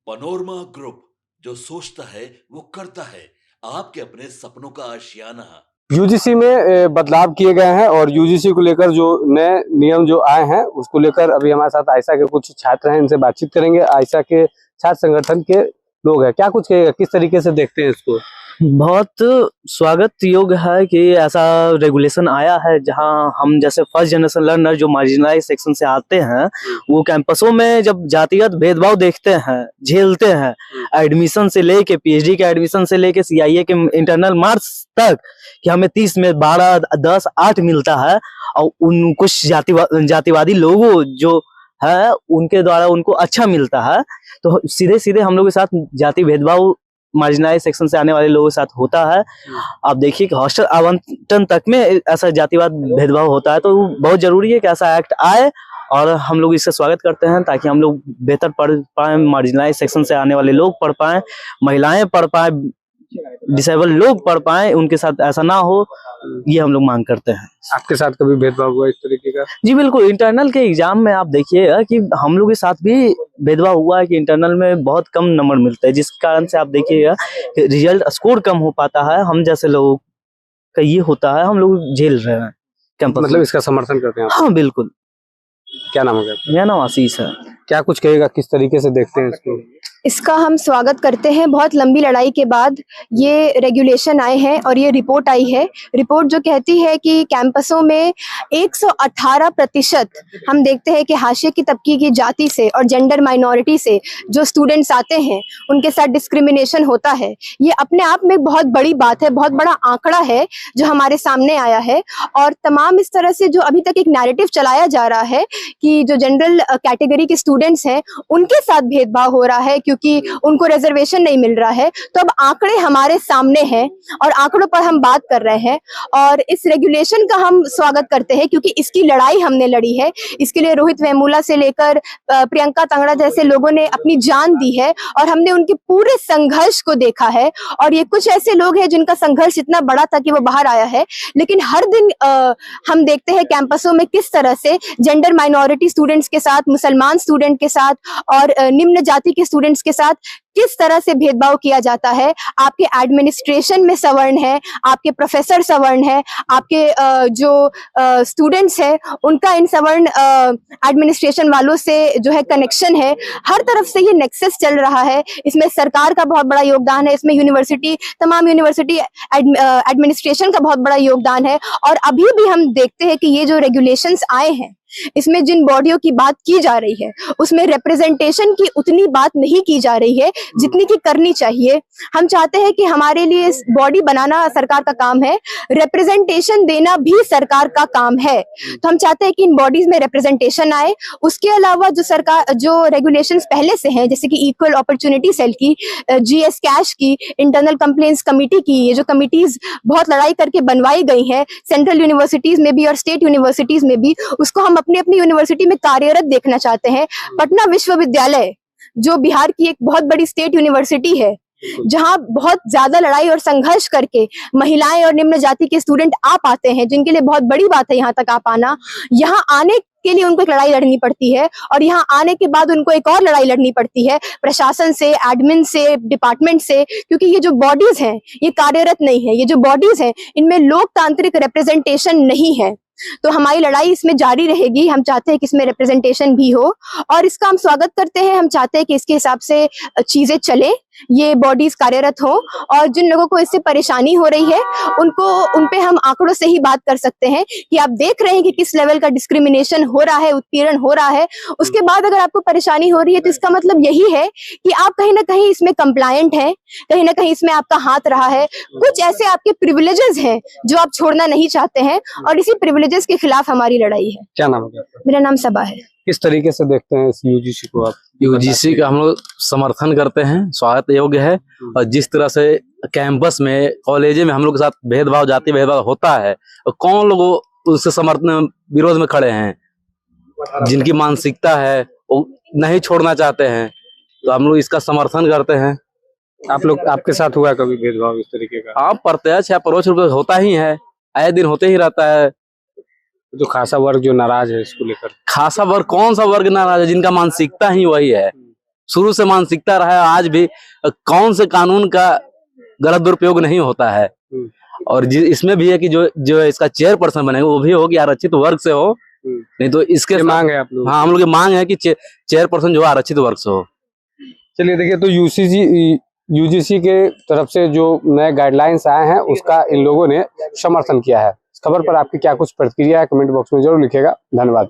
Panorama group, जो सोचता है वो करता है। आपके अपने सपनों का आशियाना। यूजीसी में बदलाव किए गए हैं और यूजीसी को लेकर जो नए नियम जो आए हैं उसको लेकर अभी हमारे साथ आयशा के कुछ छात्र हैं, इनसे बातचीत करेंगे। आयशा के छात्र संगठन के लोग हैं, क्या कुछ कहेगा, किस तरीके से देखते हैं इसको? बहुत स्वागत योग्य है कि ऐसा रेगुलेशन आया है, जहां हम जैसे फर्स्ट जनरेशन लर्नर जो मार्जिनलाइज सेक्शन से आते हैं वो कैंपसों में जब जातिगत भेदभाव देखते हैं, झेलते हैं, एडमिशन से लेके पीएचडी के एडमिशन से लेके सीआईए के इंटरनल मार्क्स तक, कि हमें 30 में 12, 10, 8 मिलता है और उन कुछ जातिवादी लोगों जो है उनके द्वारा उनको अच्छा मिलता है, तो सीधे सीधे हम लोग के साथ जाति भेदभाव मार्जिनलाइज सेक्शन से आने वाले लोगों के साथ होता है। आप देखिए कि हॉस्टल आवंटन तक में ऐसा जातिवाद भेदभाव होता है, तो बहुत जरूरी है कि ऐसा एक्ट आए और हम लोग इसका स्वागत करते हैं, ताकि हम लोग बेहतर पढ़ पाए, मार्जिनलाइज सेक्शन से आने वाले लोग पढ़ पाए, महिलाएं पढ़ पाए, डिसेबल लोग पढ़ पाए, उनके साथ ऐसा ना हो, ये हम लोग मांग करते हैं। आपके साथ कभी भेदभाव हुआ इस तरीके का? जी बिल्कुल, इंटरनल के एग्जाम में आप देखिएगा कि हम लोग के साथ भी भेदभाव हुआ है कि इंटरनल में बहुत कम नंबर मिलते हैं, जिस कारण से आप देखिएगा कि रिजल्ट स्कोर कम हो पाता है। हम जैसे लोगों का ये होता है, हम लोग झेल रहे हैं कैंपस। मतलब इसका समर्थन करते हैं आप? हाँ बिल्कुल। क्या नाम है? मेरा नाम आशीष है। क्या कुछ कहेगा, किस तरीके से देखते हैं इसको? इसका हम स्वागत करते हैं। बहुत लंबी लड़ाई के बाद ये रेगुलेशन आए हैं और ये रिपोर्ट आई है। रिपोर्ट जो कहती है कि कैंपसों में 118% हम देखते हैं कि हाशिए की तबके की जाति से और जेंडर माइनॉरिटी से जो स्टूडेंट्स आते हैं उनके साथ डिस्क्रिमिनेशन होता है। ये अपने आप में बहुत बड़ी बात है, बहुत बड़ा आंकड़ा है जो हमारे सामने आया है। और तमाम इस तरह से जो अभी तक एक नैरेटिव चलाया जा रहा है कि जो जनरल कैटेगरी के स्टूडेंट्स हैं उनके साथ भेदभाव हो रहा है क्योंकि उनको रिजर्वेशन नहीं मिल रहा है, तो अब आंकड़े हमारे सामने हैं और आंकड़ों पर हम बात कर रहे हैं। और इस रेगुलेशन का हम स्वागत करते हैं क्योंकि इसकी लड़ाई हमने लड़ी है। इसके लिए रोहित वेमुला से लेकर प्रियंका तंगड़ा जैसे लोगों ने अपनी जान दी है और हमने उनके पूरे संघर्ष को देखा है। और ये कुछ ऐसे लोग हैं जिनका संघर्ष इतना बड़ा था कि वो बाहर आया है, लेकिन हर दिन हम देखते हैं कैंपसों में किस तरह से जेंडर माइनॉरिटी स्टूडेंट्स के साथ, मुसलमान स्टूडेंट के साथ और निम्न जाति के स्टूडेंट्स के साथ किस तरह से भेदभाव किया जाता है। आपके एडमिनिस्ट्रेशन में सवर्ण है, आपके प्रोफेसर सवर्ण है, आपके जो स्टूडेंट्स हैं उनका इन सवर्ण एडमिनिस्ट्रेशन वालों से जो है कनेक्शन है। हर तरफ से ये नेक्सस चल रहा है। इसमें सरकार का बहुत बड़ा योगदान है, इसमें यूनिवर्सिटी, तमाम यूनिवर्सिटी एडमिनिस्ट्रेशन का बहुत बड़ा योगदान है। और अभी भी हम देखते हैं कि ये जो रेगुलेशंस आए हैं इसमें जिन बॉडियों की बात की जा रही है उसमें रिप्रेजेंटेशन की उतनी बात नहीं की जा रही है जितनी की करनी चाहिए। हम चाहते हैं कि हमारे लिए इस बॉडी बनाना सरकार का काम है, रिप्रेजेंटेशन देना भी सरकार का काम है। तो हम चाहते हैं कि इन बॉडीज में रिप्रेजेंटेशन आए। उसके अलावा जो सरकार जो रेगुलेशंस पहले से हैं, जैसे कि इक्वल अपॉर्चुनिटी सेल की, जीएस कैश की, इंटरनल कंप्लेंट्स कमेटी की, ये जो कमिटीज बहुत लड़ाई करके बनवाई गई हैं सेंट्रल यूनिवर्सिटीज में भी और स्टेट यूनिवर्सिटीज में भी, उसको हम अपनी अपनी यूनिवर्सिटी में कार्यरत देखना चाहते हैं। पटना विश्वविद्यालय जो बिहार की एक बहुत बड़ी स्टेट यूनिवर्सिटी है, जहां बहुत ज्यादा लड़ाई और संघर्ष करके महिलाएं और निम्न जाति के स्टूडेंट आ पाते हैं, जिनके लिए बहुत बड़ी बात है यहाँ तक आ पाना। यहाँ आने के लिए उनको एक लड़ाई लड़नी पड़ती है और यहाँ आने के बाद उनको एक और लड़ाई लड़नी पड़ती है प्रशासन से, एडमिन से, डिपार्टमेंट से, क्योंकि ये जो बॉडीज हैं ये कार्यरत नहीं है। ये जो बॉडीज हैं इनमें लोकतांत्रिक रिप्रेजेंटेशन नहीं है। तो हमारी लड़ाई इसमें जारी रहेगी। हम चाहते हैं कि इसमें रिप्रेजेंटेशन भी हो और इसका हम स्वागत करते हैं। हम चाहते हैं कि इसके हिसाब से चीजें चले, ये बॉडीज कार्यरत हो और जिन लोगों को इससे परेशानी हो रही है उन पे हम आंकड़ों से ही बात कर सकते हैं कि आप देख रहे हैं कि किस लेवल का डिस्क्रिमिनेशन हो रहा है, उत्पीड़न हो रहा है। उसके बाद अगर आपको परेशानी हो रही है तो इसका मतलब यही है कि आप कहीं ना कहीं इसमें कंप्लायंट हैं, कहीं ना कहीं इसमें आपका हाथ रहा है। कुछ ऐसे आपके प्रिविलेजेस हैं जो आप छोड़ना नहीं चाहते हैं और इसी प्रिविलेजेस के खिलाफ हमारी लड़ाई है। क्या नाम है? मेरा नाम सबा है। किस तरीके से देखते हैं इस यूजीसी को आप? यूजीसी का हम लोग समर्थन करते हैं, स्वागत योग्य है। और जिस तरह से कैंपस में, कॉलेज में हम लोग के साथ भेदभाव, जाति भेदभाव होता है, और कौन लोग उससे समर्थन विरोध में खड़े हैं, जिनकी मानसिकता है वो नहीं छोड़ना चाहते हैं, तो हम लोग इसका समर्थन करते हैं। आप लोग, आपके साथ हुआ कभी भेदभाव इस तरीके का? हाँ, प्रत्यक्ष या परोक्ष रूप से होता ही है, आए दिन होते ही रहता है। जो खासा वर्ग जो नाराज है इसको लेकर? खासा वर्ग, कौन सा वर्ग नाराज है? जिनका मानसिकता ही वही है। शुरू से मानसिकता रहा है, आज भी कौन से कानून का गलत दुरुपयोग नहीं होता है। और इसमें भी है कि जो इसका चेयरपर्सन बनेगा वो भी हो कि आरक्षित वर्ग से हो, नहीं तो इसके मांग है आप लोग। हाँ, हम लोग की मांग है कि चेयरपर्सन जो आरक्षित वर्ग से हो। चलिए देखिए, तो यूजीसी के तरफ से जो नए गाइडलाइंस आए हैं उसका इन लोगों ने समर्थन किया है। इस खबर पर आपकी क्या कुछ प्रतिक्रिया है, कमेंट बॉक्स में जरूर लिखिएगा। धन्यवाद।